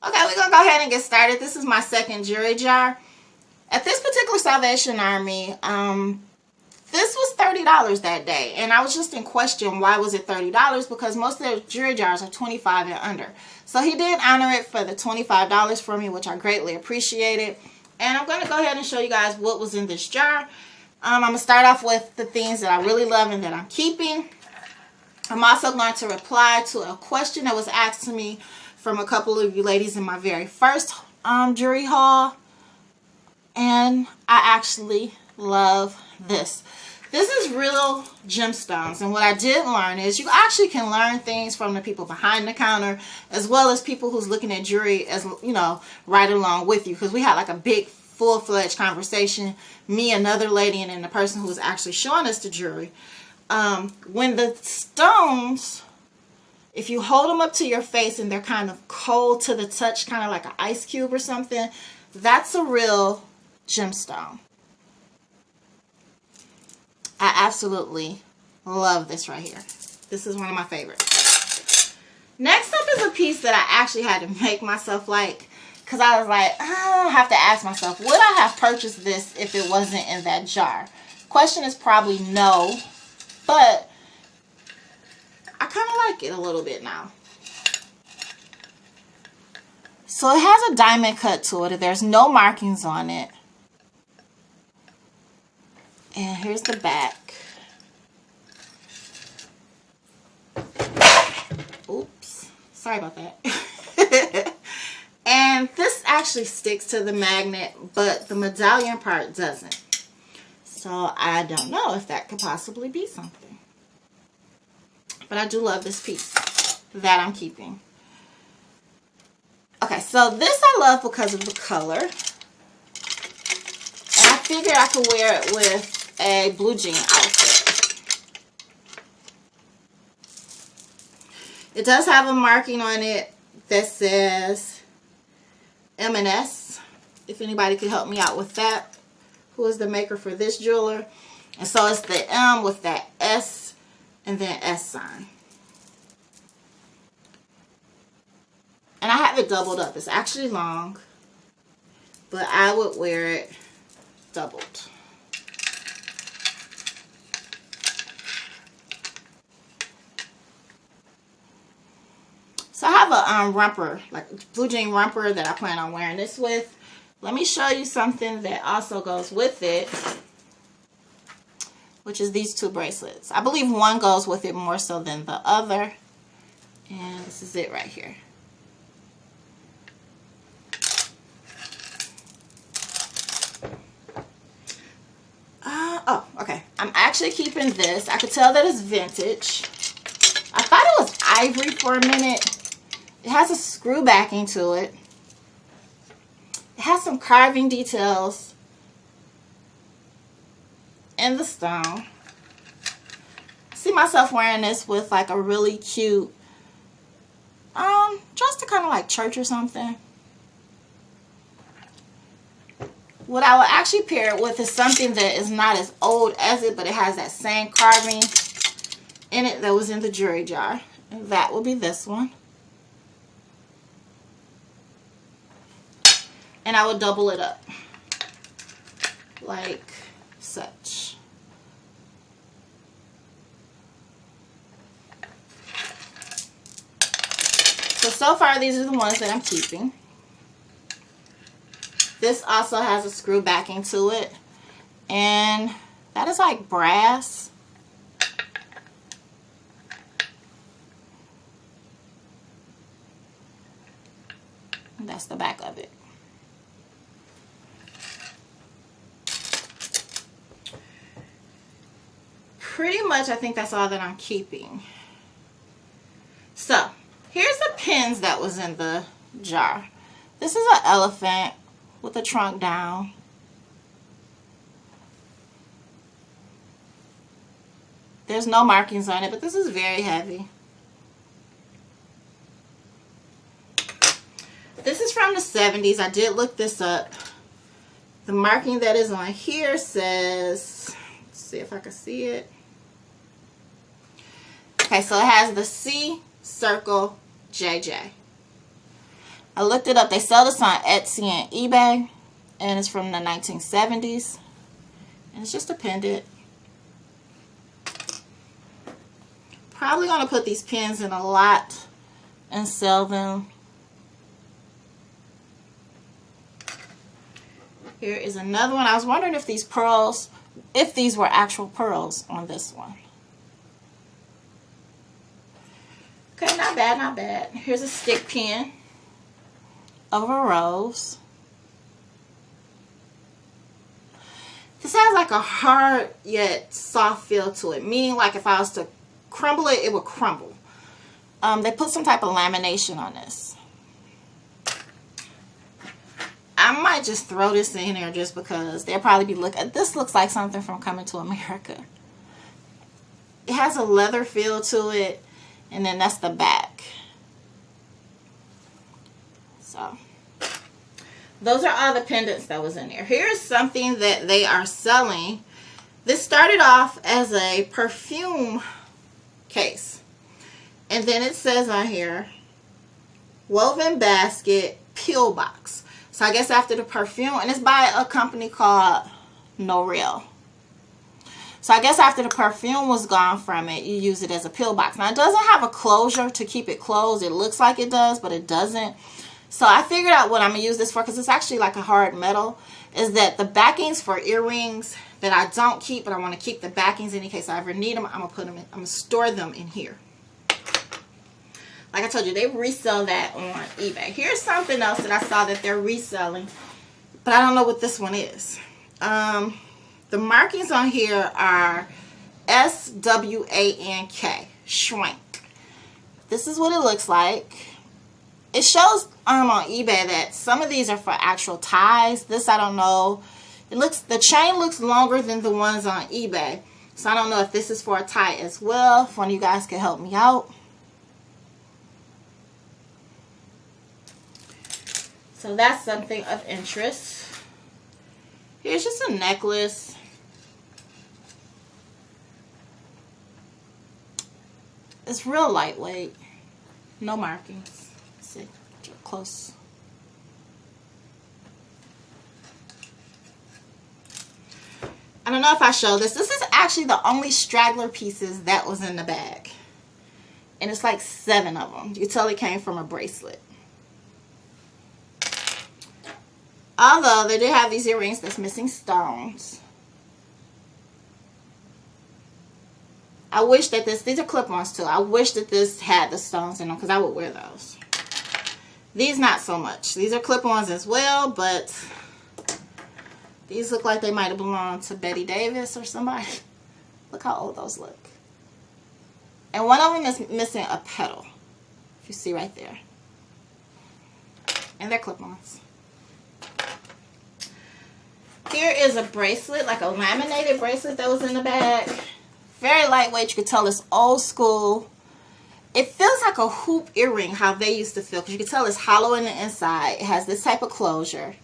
Okay, we're going to go ahead and get started. This is my second jewelry jar. At this particular Salvation Army, this was $30 that day. And I was just in question, why was it $30? Because most of their jewelry jars are $25 and under. So he did honor it for the $25 for me, which I greatly appreciated. And I'm going to go ahead and show you guys what was in this jar. I'm going to start off with the things that I really love and that I'm keeping. I'm also going to reply to a question that was asked to me from a couple of you ladies in my very first jewelry haul. And I actually love this. This is real gemstones. And what I did learn is you actually can learn things from the people behind the counter as well as people who's looking at jewelry as, you know, right along with you. Because we had like a big full-fledged conversation, me, another lady, and then the person who was actually showing us the jewelry. When the stones, if you hold them up to your face and they're kind of cold to the touch, kind of like an ice cube or something, that's a real gemstone. I absolutely love this right here. This is one of my favorites. Next up is a piece that I actually had to make myself like, because I was like, I have to ask myself, would I have purchased this if it wasn't in that jar? Question is probably no, but I kind of like it a little bit now. So it has a diamond cut to it. There's no markings on it. And here's the back. Oops. Sorry about that. And this actually sticks to the magnet, but the medallion part doesn't. So I don't know if that could possibly be something. But I do love this piece that I'm keeping. Okay, so this I love because of the color. And I figured I could wear it with a blue jean outfit. It does have a marking on it that says M&S. If anybody could help me out with that. Who is the maker for this jeweler? And so it's the M with that S and then S sign. And I have it doubled up. It's actually long, but I would wear it doubled. So I have a romper, like blue jean romper that I plan on wearing this with. Let me show you something that also goes with it, which is these two bracelets. I believe one goes with it more so than the other. And this is it right here. Oh, okay. I'm actually keeping this. I could tell that it's vintage. I thought it was ivory for a minute. It has a screw backing to it. It has some carving details in the stone. I see myself wearing this with like a really cute dress to kind of like church or something. What I will actually pair it with is something that is not as old as it, but it has that same carving in it that was in the jewelry jar. And that will be this one. And I will double it up like such. So far these are the ones that I'm keeping. This also has a screw backing to it. And that is like brass. And that's the back of it. Pretty much I think that's all that I'm keeping. So here's the pins that was in the jar. This is an elephant with the trunk down. There's no markings on it, but this is very heavy. This is from the 70s. I did look this up. The marking that is on here says, let's see if I can see it. Okay, so it has the C, circle, JJ. I looked it up. They sell this on Etsy and eBay. And it's from the 1970s. And it's just a pendant. Probably going to put these pins in a lot and sell them. Here is another one. I was wondering if these pearls, if these were actual pearls on this one. Okay, not bad, not bad. Here's a stick pin of a rose. This has like a hard yet soft feel to it, meaning like if I was to crumble it, it would crumble. They put some type of lamination on this. I might just throw this in there just because they'll probably be looking. This looks like something from Coming to America. It has a leather feel to it, and then that's the back. So those are all the pendants that was in there. Here's something that they are selling. This started off as a perfume case. And then it says on here, woven basket, peel box. So I guess after the perfume, and it's by a company called No Real. So I guess after the perfume was gone from it, you use it as a peel box. Now it doesn't have a closure to keep it closed. It looks like it does, but it doesn't. So I figured out what I'm going to use this for, because it's actually like a hard metal, is that the backings for earrings that I don't keep, but I want to keep the backings in case I ever need them, I'm going to put them in, I'm going to store them in here. Like I told you, they resell that on eBay. Here's something else that I saw that they're reselling, but I don't know what this one is. The markings on here are SWANK, swank. This is what it looks like. It shows on eBay that some of these are for actual ties. This I don't know. It looks, the chain looks longer than the ones on eBay. So I don't know if this is for a tie as well. If one of you guys can help me out. So that's something of interest. Here's just a necklace. It's real lightweight. No markings. Let's see. Close. I don't know if I show this. This is actually the only straggler pieces that was in the bag. And it's like 7 of them. You can tell it came from a bracelet. Although they did have these earrings that's missing stones. I wish that these are clip-ons too. I wish that this had the stones in them because I would wear those. These not so much. These are clip-ons as well, but these look like they might have belonged to Betty Davis or somebody. Look how old those look. And one of them is missing a petal. If you see right there. And they're clip-ons. Here is a bracelet, like a laminated bracelet that was in the bag. Very lightweight. You can tell it's old school. It feels like a hoop earring, how they used to feel. Because you can tell it's hollow in the inside. It has this type of closure.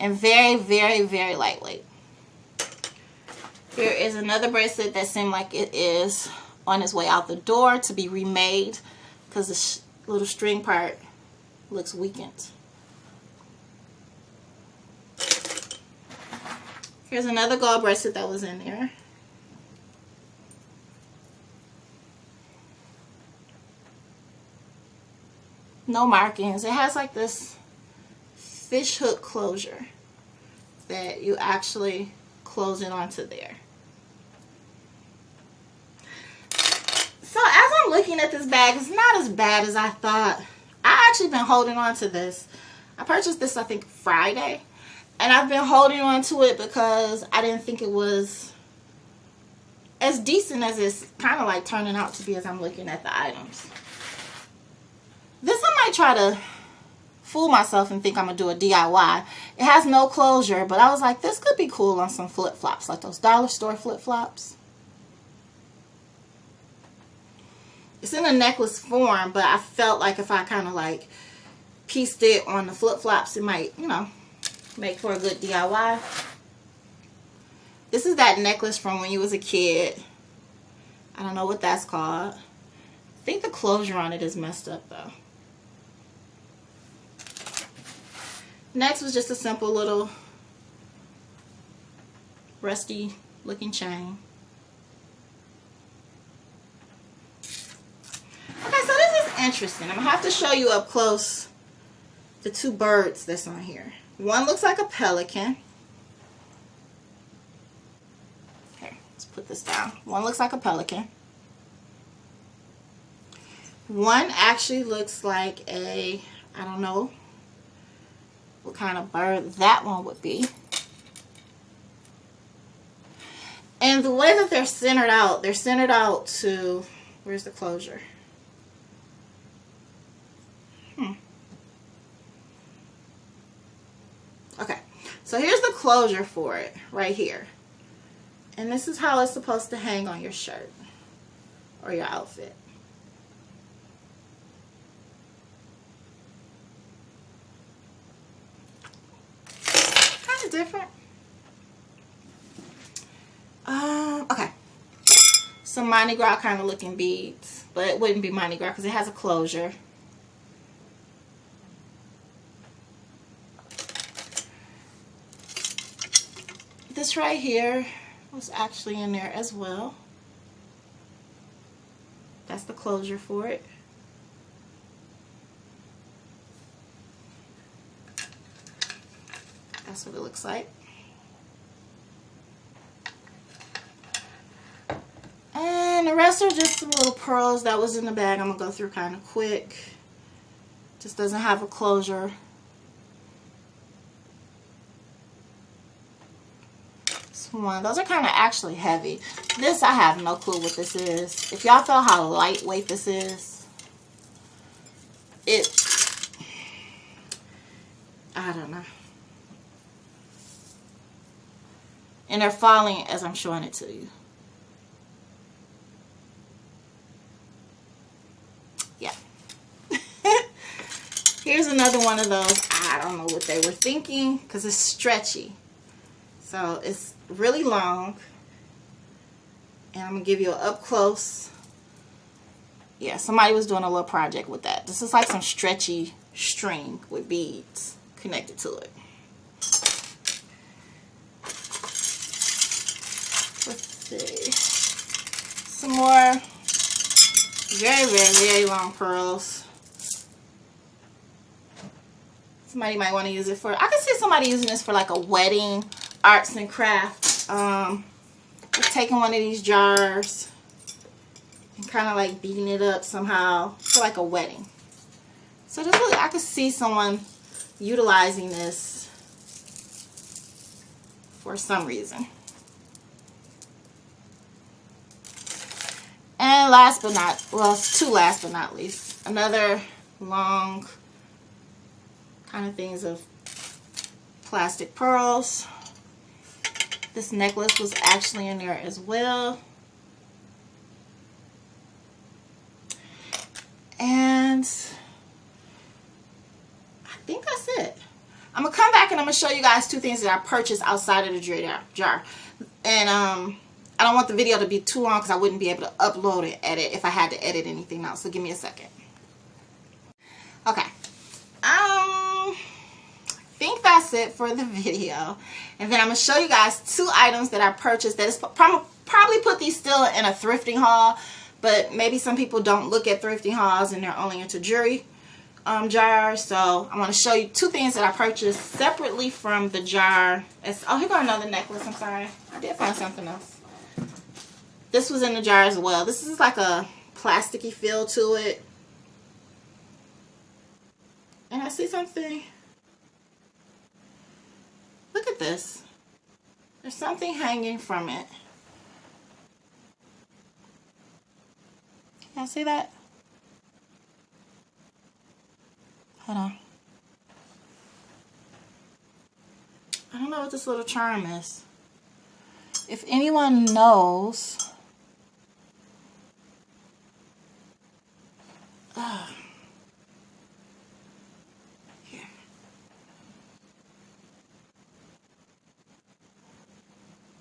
And very, very, very lightweight. Here is another bracelet that seemed like it is on its way out the door to be remade. Because the little string part looks weakened. Here's another gold bracelet that was in there. No markings. It has like this fish hook closure that you actually close it onto there. So as I'm looking at this bag, it's not as bad as I thought. I actually been holding on to this. I purchased this I think Friday. And I've been holding on to it because I didn't think it was as decent as it's kind of like turning out to be as I'm looking at the items. This I might try to fool myself and think I'm going to do a DIY. It has no closure, but I was like, this could be cool on some flip-flops, like those dollar store flip-flops. It's in a necklace form, but I felt like if I kind of like pieced it on the flip-flops, it might, you know, make for a good DIY. This is that necklace from when you was a kid. I don't know what that's called. think the closure on it is messed up though. Next was just a simple little rusty looking chain. Okay, so this is interesting. I'm gonna have to show you up close the two birds that's on here. One looks like a pelican. Okay, let's put this down. One looks like a pelican. One actually looks like a, I don't know what kind of bird that one would be. And the way that they're centered out to, where's the closure? Okay, so here's the closure for it right here. And this is how it's supposed to hang on your shirt or your outfit. Kind of different. Okay. Some Mardi Gras kind of looking beads, but it wouldn't be Mardi Gras because it has a closure. This right here was actually in there as well. That's the closure for it. That's what it looks like. And the rest are just some little pearls that was in the bag. I'm going to go through kind of quick. Just doesn't have a closure. This one. Those are kind of actually heavy. This, I have no clue what this is. If y'all feel how lightweight this is, I don't know. And they're falling as I'm showing it to you. Yeah. Here's another one of those. I don't know what they were thinking because it's stretchy. So it's really long. And I'm going to give you an up close. Yeah, somebody was doing a little project with that. This is like some stretchy string with beads connected to it. Let's see. Some more very, very, very long pearls. Somebody might want to use it for, I can see somebody using this for like a wedding, arts and crafts. Just taking one of these jars and kind of like beating it up somehow for like a wedding. So just really, I could see someone utilizing this for some reason. And last but not, well, two last but not least, another long kind of things of plastic pearls. This necklace was actually in there as well. And I think that's it. I'm going to come back and I'm going to show you guys two things that I purchased outside of the jewelry jar. And I don't want the video to be too long because I wouldn't be able to upload and edit if I had to edit anything else. So give me a second. Okay. I think that's it for the video. And then I'm going to show you guys two items that I purchased that is probably put these still in a thrifting haul. But maybe some people don't look at thrifting hauls and they're only into jewelry jars. So I want to show you two things that I purchased separately from the jar. Oh, here got another necklace. I'm sorry. I did find something else. This was in the jar as well. This is like a plasticky feel to it. And I see something. Look at this. There's something hanging from it. Y'all see that? Hold on. I don't know what this little charm is. If anyone knows, here.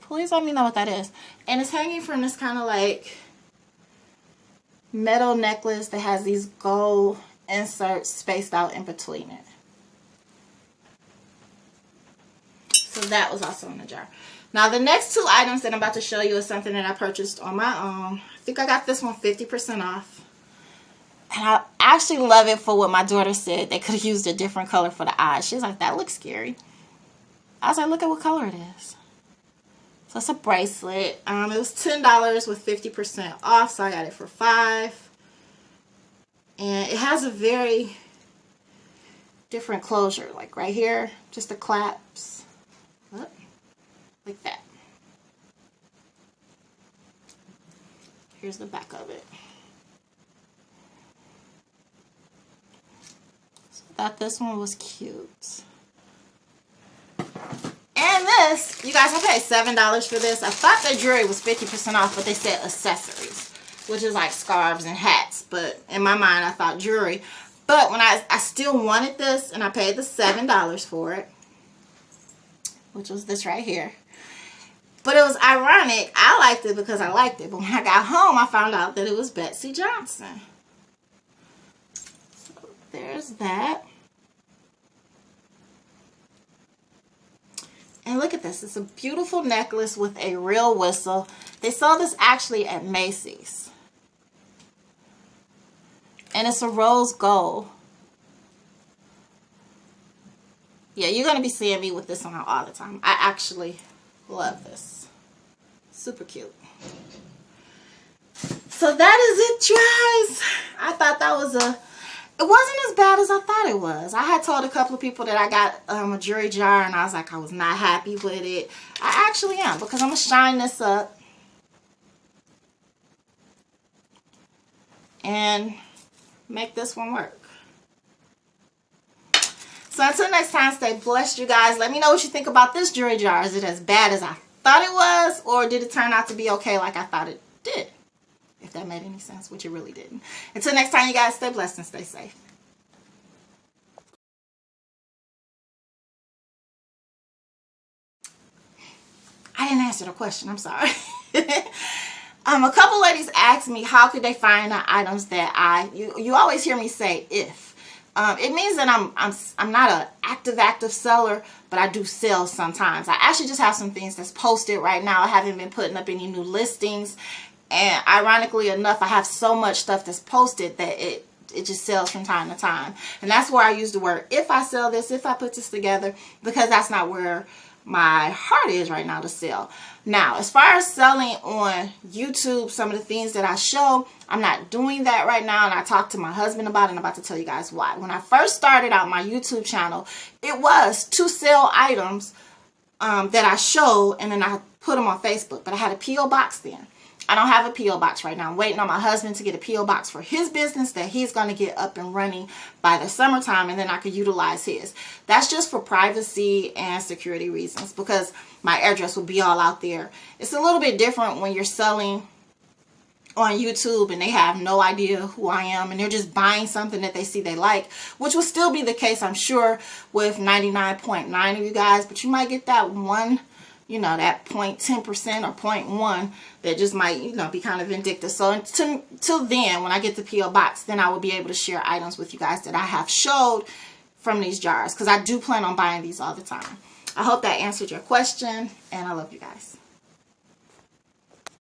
Please let me know what that is. And it's hanging from this kind of like metal necklace that has these gold inserts spaced out in between it. So that was also in the jar. Now the next two items that I'm about to show you is something that I purchased on my own. I think I got this one 50% off. And I actually love it for what my daughter said. They could have used a different color for the eyes. She's like, that looks scary. I was like, look at what color it is. So it's a bracelet. It was $10 with 50% off, so I got it for $5. And it has a very different closure. Like right here, just the claps. Like that. Here's the back of it. So I thought this one was cute. And this, you guys, I paid $7 for this. I thought the jewelry was 50% off, but they said accessories, which is like scarves and hats. But in my mind, I thought jewelry. But when I still wanted this, and I paid the $7 for it, which was this right here. But it was ironic. I liked it because I liked it. But when I got home, I found out that it was Betsey Johnson. So there's that. And look at this. It's a beautiful necklace with a real whistle. They sell this actually at Macy's. And it's a rose gold. Yeah, you're going to be seeing me with this on all the time. I actually love this. Super cute. So that is it, guys. I thought that was it wasn't as bad as I thought it was. I had told a couple of people that I got a jewelry jar, and I was like, I was not happy with it. I actually am, because I'm going to shine this up and make this one work. So until next time, stay blessed, you guys. Let me know what you think about this jewelry jar. Is it as bad as I thought it was, or did it turn out to be okay like I thought it did? If that made any sense, which it really didn't. Until next time, you guys, stay blessed and stay safe. I didn't answer the question. I'm sorry. A couple ladies asked me how could they find the items that you always hear me say if. It means that I'm not an active seller, but I do sell sometimes. I actually just have some things that's posted right now. I haven't been putting up any new listings. And ironically enough, I have so much stuff that's posted that it just sells from time to time. And that's where I use the word if I sell this, if I put this together, because that's not where my heart is right now to sell. Now, as far as selling on YouTube, some of the things that I show, I'm not doing that right now. And I talked to my husband about it, and I'm about to tell you guys why. When I first started out my YouTube channel, it was to sell items that I showed, and then I put them on Facebook. But I had a P.O. box then. I don't have a P.O. box right now. I'm waiting on my husband to get a P.O. box for his business that he's going to get up and running by the summertime, and then I could utilize his. That's just for privacy and security reasons, because my address will be all out there. It's a little bit different when you're selling on YouTube and they have no idea who I am, and they're just buying something that they see they like, which will still be the case, I'm sure, with 99.9 of you guys, but you might get that one, you know, that 0.10% or 0.1 that just might, you know, be kind of vindictive. So until then, when I get the P.O. box, then I will be able to share items with you guys that I have showed from these jars, because I do plan on buying these all the time. I hope that answered your question, and I love you guys.